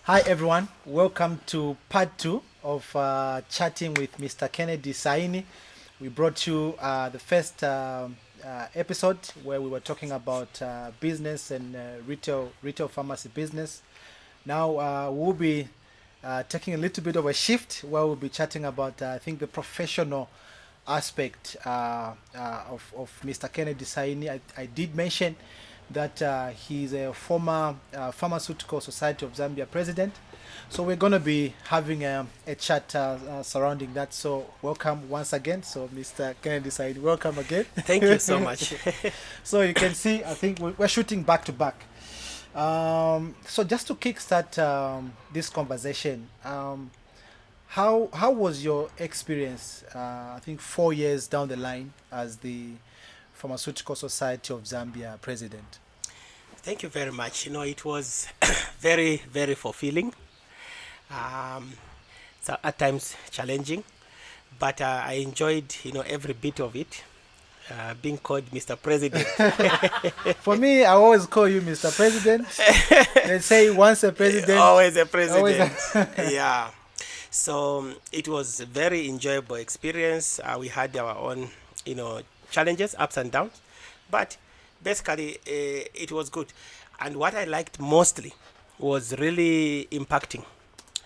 Hi everyone, welcome to part two of chatting with Mr. Kennedy Saini. We brought you the first episode where we were talking about business and retail pharmacy business. Now we'll be taking a little bit of a shift where we'll be chatting about I think the professional aspect of Mr. Kennedy Saini. I did mention that he's a former Pharmaceutical Society of Zambia president. So we're going to be having a chat surrounding that. So welcome once again. So Mr. Kennedy Saini, welcome again. Thank you so much. So you can see, I think we're shooting back to back. So just to kickstart this conversation, how was your experience? I think 4 years down the line as the Pharmaceutical Society of Zambia president. Thank you very much. It was very, very fulfilling. So at times challenging, but I enjoyed, every bit of it. Being called Mr. President. For me, I always call you Mr. President. They say once a president, Always a president. always Yeah. So it was a very enjoyable experience. We had our own, challenges, ups and downs, but basically it was good. And what I liked mostly was really impacting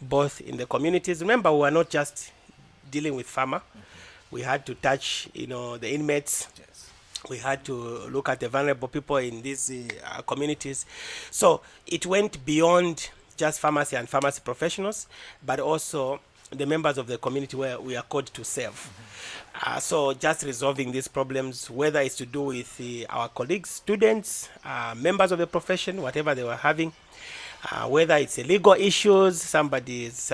both in the communities. Remember, we were not just dealing with pharma. We had to touch, the inmates. Yes. We had to look at the vulnerable people in these communities. So it went beyond just pharmacy and pharmacy professionals, but also the members of the community where we are called to serve. So just resolving these problems, whether it's to do with our colleagues, students, members of the profession, whatever they were having, whether it's legal issues, somebody is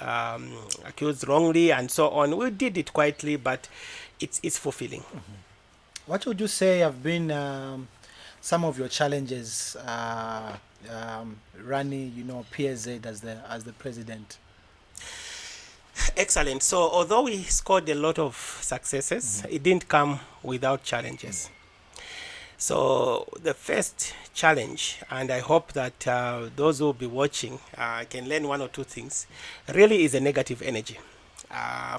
accused wrongly, and so on. We did it quietly, but it's fulfilling. What would you say have been some of your challenges running, PSZ as the president? Excellent. So although we scored a lot of successes, it didn't come without challenges. So the first challenge, and I hope that those who will be watching can learn one or two things, really is a negative energy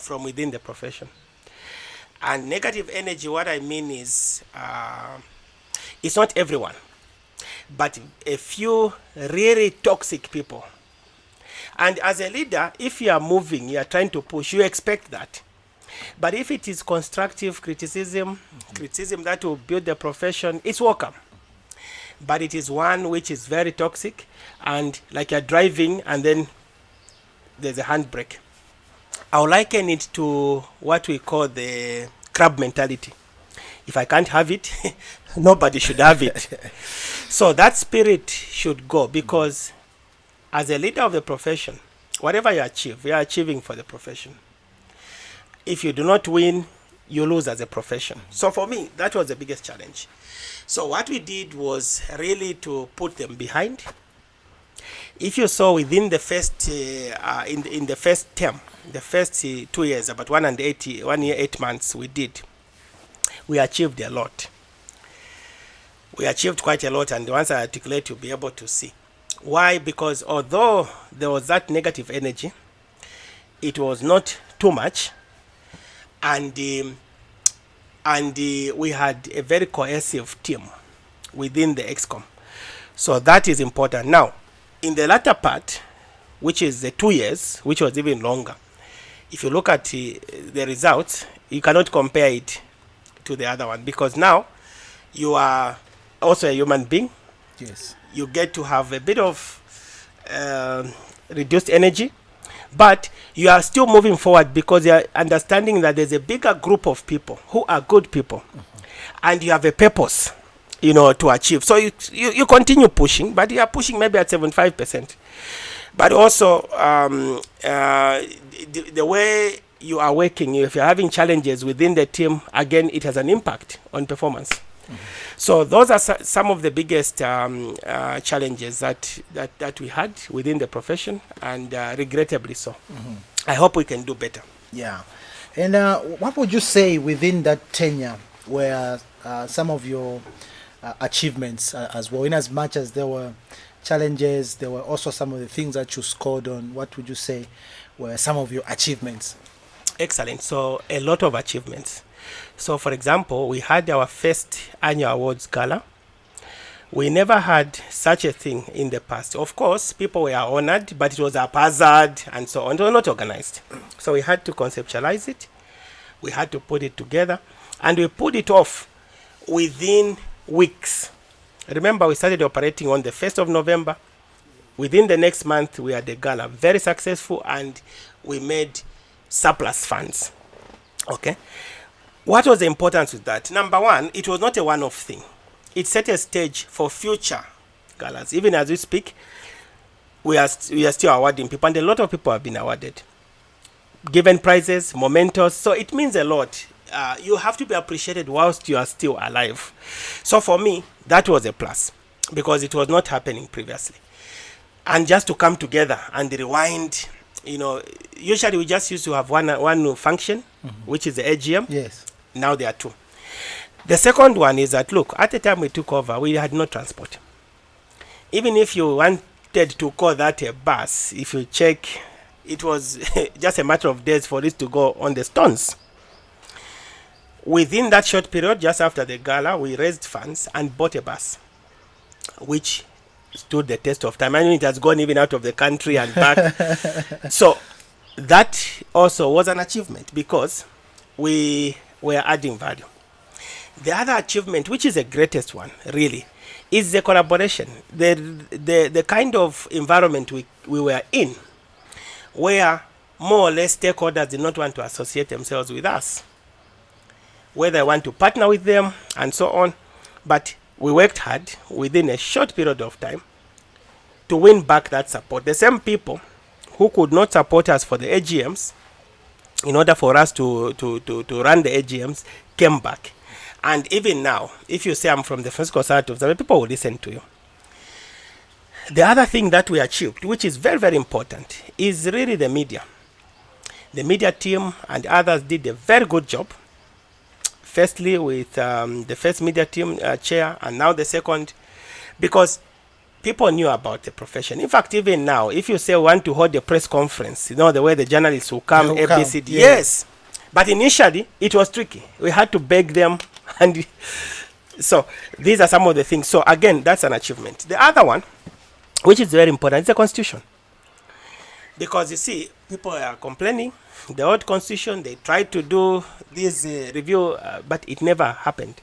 from within the profession. And negative energy, what I mean is, it's not everyone, but a few really toxic people. And as a leader, if you are moving, you are trying to push, you expect that. But if it is constructive criticism, criticism that will build the profession, it's welcome. But it is one which is very toxic, and like you're driving and then there's a handbrake. I'll liken it to what we call the crab mentality. If I can't have it, nobody should have it. So that spirit should go, because as a leader of the profession, whatever you achieve, you are achieving for the profession. If you do not win, you lose as a profession. So for me, that was the biggest challenge. So what we did was really to put them behind. If you saw within the first, in the first term, the first 2 years, about 1 year, 8 months, we achieved a lot. We achieved quite a lot, and once I articulate, you'll be able to see. Why? Because although there was that negative energy, it was not too much, and we had a very cohesive team within the EXCOM. So that is important. Now, in the latter part, which is the 2 years, which was even longer, if you look at the results, you cannot compare it to the other one, because now you are also a human being. Yes. You get to have a bit of reduced energy, but you are still moving forward because you are understanding that there's a bigger group of people who are good people, and you have a purpose, to achieve. So you continue pushing, but you are pushing maybe at 75%. But also the way you are working, if you're having challenges within the team, again, it has an impact on performance. So those are some of the biggest challenges that we had within the profession, and regrettably so. I hope we can do better. Yeah. And what would you say within that tenure were some of your achievements as well, in as much as there were challenges. There were also some of the things that you scored on. What would you say were some of your achievements? Excellent. So a lot of achievements. So for example, we had our first annual awards gala. We never had such a thing in the past. Of course, people were honored, but it was haphazard and so on. It was not organized. So we had to conceptualize it. We had to put it together. And we put it off within weeks. Remember, we started operating on the 1st of November. Within the next month, we had the gala. Very successful, and we made surplus funds. Okay. What was the importance with that? Number one, it was not a one-off thing. It set a stage for future galas. Even as we speak, we are still awarding people, and a lot of people have been awarded, given prizes, mementos. So it means a lot. You have to be appreciated whilst you are still alive. So for me, that was a plus, because it was not happening previously. And just to come together and rewind, usually we just used to have one function, which is the AGM. Yes. Now there are two. The second one is that, look, at the time we took over, we had no transport. Even if you wanted to call that a bus, if you check, it was just a matter of days for it to go on the stones. Within that short period, just after the gala, we raised funds and bought a bus, which stood the test of time. I mean, it has gone even out of the country and back. So that also was an achievement, because we were adding value. The other achievement, which is the greatest one, really, is the collaboration. The kind of environment we were in, where more or less stakeholders did not want to associate themselves with us, whether I want to partner with them and so on. But we worked hard within a short period of time to win back that support. The same people who could not support us for the AGMs, in order for us to run the AGMs, came back. And even now, if you say I'm from the Pharmaceutical Society of Zambia, people will listen to you. The other thing that we achieved, which is very, very important, is really the media. The media team and others did a very good job. Firstly, with the first media team chair, and now the second, because people knew about the profession. In fact, even now, if you say we want to hold a press conference, the way the journalists will come, ABCD, yes. But initially, it was tricky. We had to beg them. And so these are some of the things. So again, that's an achievement. The other one, which is very important, is the constitution. Because you see, people are complaining. The old constitution, they tried to do this review, but it never happened.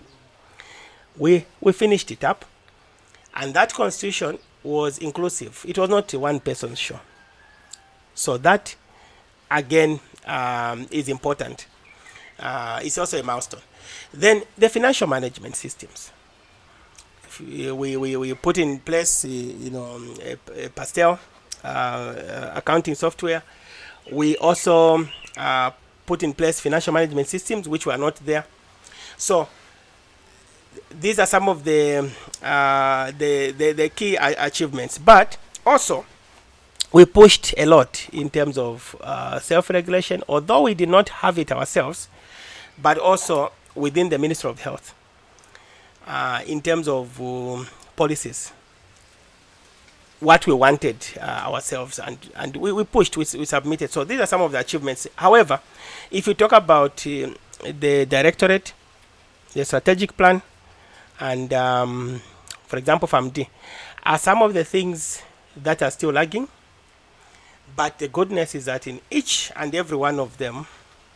We finished it up. And that constitution was inclusive. It was not a one-person show. So that, again, is important. It's also a milestone. Then the financial management systems. We put in place, a pastel accounting software. We also put in place financial management systems which were not there. So these are some of the key achievements. But also, we pushed a lot in terms of self-regulation, although we did not have it ourselves, but also within the Ministry of Health, in terms of policies, what we wanted ourselves, and we pushed, we submitted. So these are some of the achievements. However, if you talk about the directorate, the strategic plan, and for example, FAMD, are some of the things that are still lagging. But the goodness is that in each and every one of them,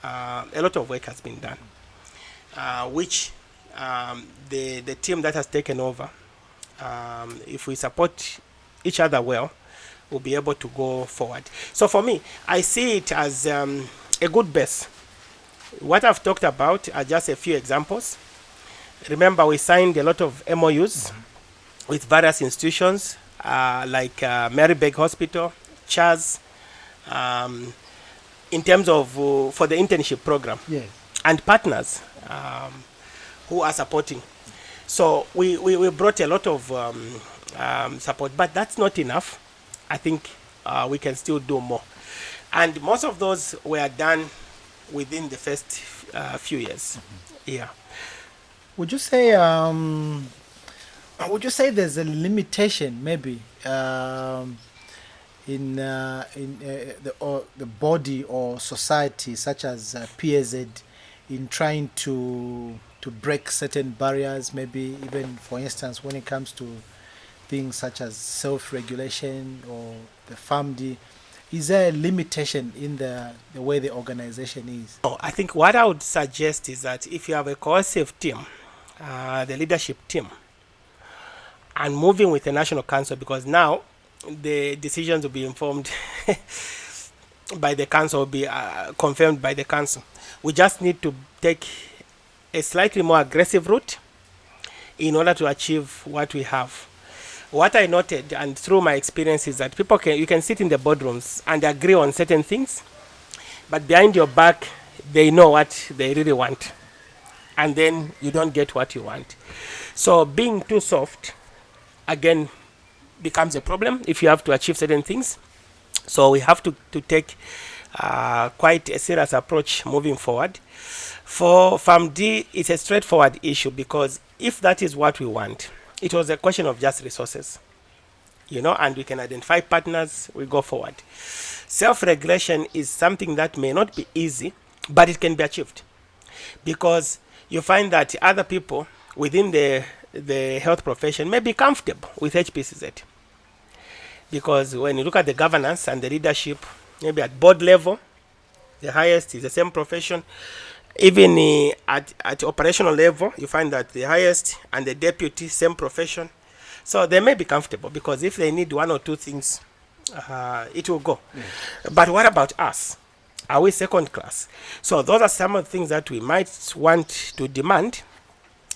a lot of work has been done, which the team that has taken over, if we support each other well, we'll be able to go forward. So for me, I see it as a good base. What I've talked about are just a few examples. Remember, we signed a lot of MOUs with various institutions like Marybeg Hospital, CHAS, in terms of for the internship program, yes, and partners who are supporting. So we brought a lot of support, but that's not enough. I think we can still do more. And most of those were done within the first few years. Yeah. Would you say Would you say there's a limitation, maybe, the body or society, such as PSZ, in trying to break certain barriers? Maybe even, for instance, when it comes to things such as self-regulation or the FAMD, is there a limitation in the way the organization is? Oh, I think what I would suggest is that if you have a cohesive team, the leadership team, and moving with the National Council, because now the decisions will be informed by the council, will be confirmed by the council. We just need to take a slightly more aggressive route in order to achieve what we have. What I noted, and through my experience, is that you can sit in the boardrooms and agree on certain things, but behind your back, they know what they really want, and then you don't get what you want. So being too soft, again, becomes a problem if you have to achieve certain things. So we have to take quite a serious approach moving forward. For FAMD, it's a straightforward issue, because if that is what we want, it was a question of just resources, and we can identify partners, we go forward. Self-regulation is something that may not be easy, but it can be achieved, because you find that other people within the health profession may be comfortable with HPCZ, because when you look at the governance and the leadership, maybe at board level, the highest is the same profession. Even at operational level, you find that the highest and the deputy, same profession. So they may be comfortable, because if they need one or two things, it will go. But what about us? Are we second class? So those are some of the things that we might want to demand,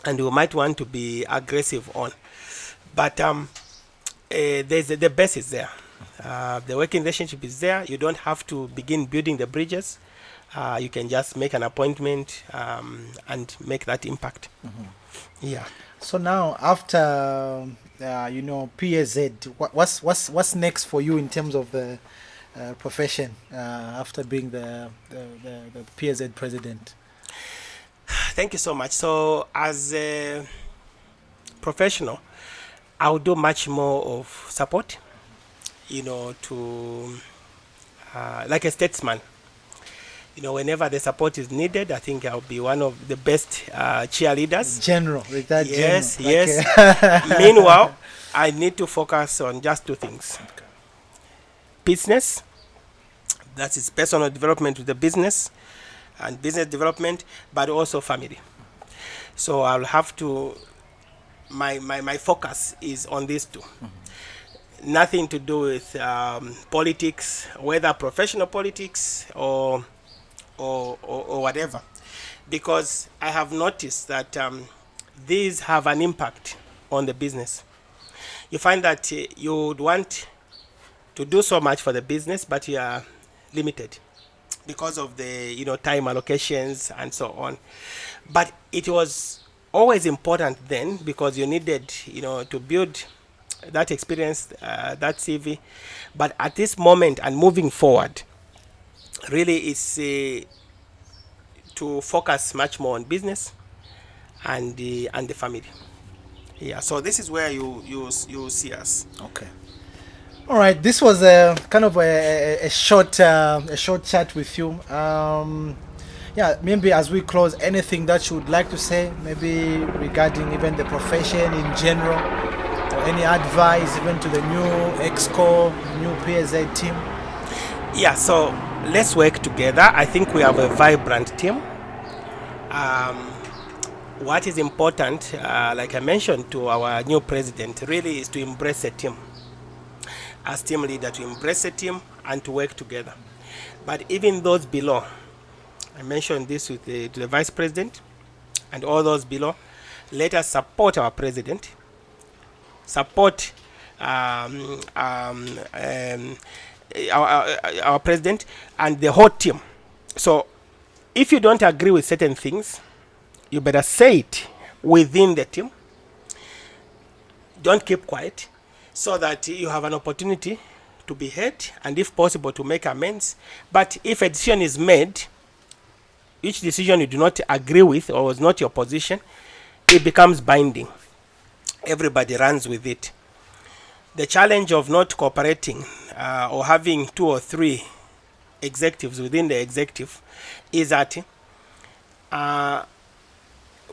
and we might want to be aggressive on. But the base is there. The working relationship is there. You don't have to begin building the bridges. You can just make an appointment and make that impact. Yeah. So now, after PSZ, what's next for you in terms of the profession after being the PSZ president? Thank you so much. So as a professional, I will do much more of support, to like a statesman. Whenever the support is needed, I think I'll be one of the best cheerleaders. General, with that. Yes, general. yes. Okay. Meanwhile, I need to focus on just two things. Okay. Business, that is personal development with the business and business development, but also family. So I'll have to, my focus is on these two. Nothing to do with politics, whether professional politics or whatever, because I have noticed that these have an impact on the business. You find that you would want to do so much for the business, but you are limited because of the time allocations and so on. But it was always important then, because you needed to build that experience, that CV. But at this moment and moving forward, really it's to focus much more on business and the family. Yeah, so this is where you see us. Okay. All right. This was a kind of a short chat with you. Yeah, maybe as we close, anything that you would like to say, maybe regarding even the profession in general, or any advice even to the new EXCO, new PSZ team? Yeah, so let's work together. I think we have a vibrant team. What is important, like I mentioned to our new president, really is to embrace a team. As team leader, to embrace a team and to work together. But even those below, I mentioned this to the vice president and all those below, let us support our president, support our president and the whole team. So if you don't agree with certain things, you better say it within the team. Don't keep quiet, so that you have an opportunity to be heard and, if possible, to make amends. But if a decision is made, each decision you do not agree with or was not your position, it becomes binding. everybody runs with it. The challenge of not cooperating or having 2 or 3 executives within the executive is that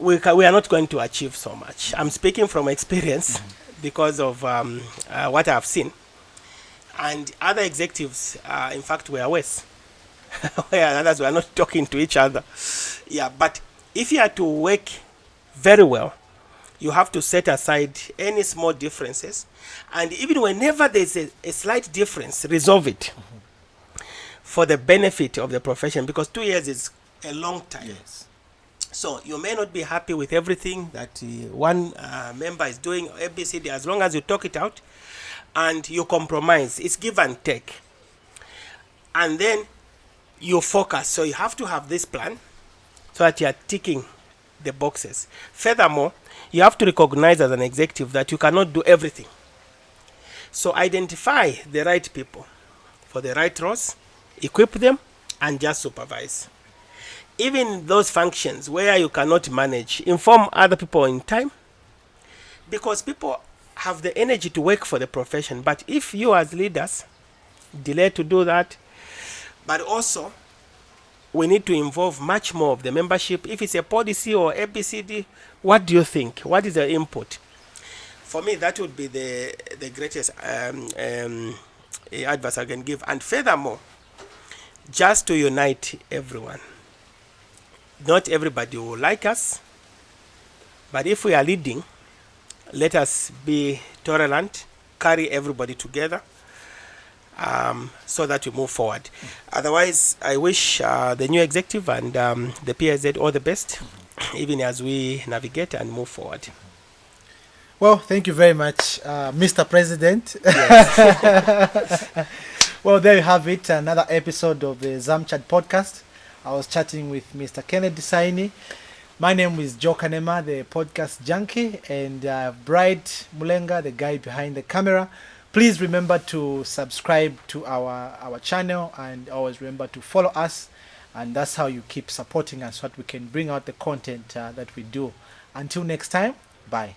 we are not going to achieve so much. I'm speaking from experience because of what I've seen. And other executives, in fact, were worse. Where others were not talking to each other. Yeah, but if you are to work very well, you have to set aside any small differences, and even whenever there's a slight difference, resolve it for the benefit of the profession, because 2 years is a long time. Yes. So you may not be happy with everything that one member is doing, ABCD, as long as you talk it out and you compromise. It's give and take. And then you focus. So you have to have this plan so that you are ticking the boxes. Furthermore, you have to recognize as an executive that you cannot do everything. So identify the right people for the right roles, equip them, and just supervise. Even those functions where you cannot manage, inform other people in time, because people have the energy to work for the profession. But if you as leaders delay to do that, but also we need to involve much more of the membership. If it's a policy or ABCD, what do you think? What is the input? For me, that would be the greatest advice I can give. And furthermore, just to unite everyone. Not everybody will like us, but if we are leading, let us be tolerant, carry everybody together, so that we move forward. Otherwise, I wish the new executive and the PSZ all the best, even as we navigate and move forward. Well, thank you very much, Mr. President. Yes. Well, there you have it, another episode of the ZamChat podcast. I was chatting with Mr. Kennedy Saini. My name is Joe Kanema, the podcast junkie, and Bright Mulenga, the guy behind the camera. Please remember to subscribe to our channel, and always remember to follow us, and that's how you keep supporting us so that we can bring out the content that we do. Until next time, bye.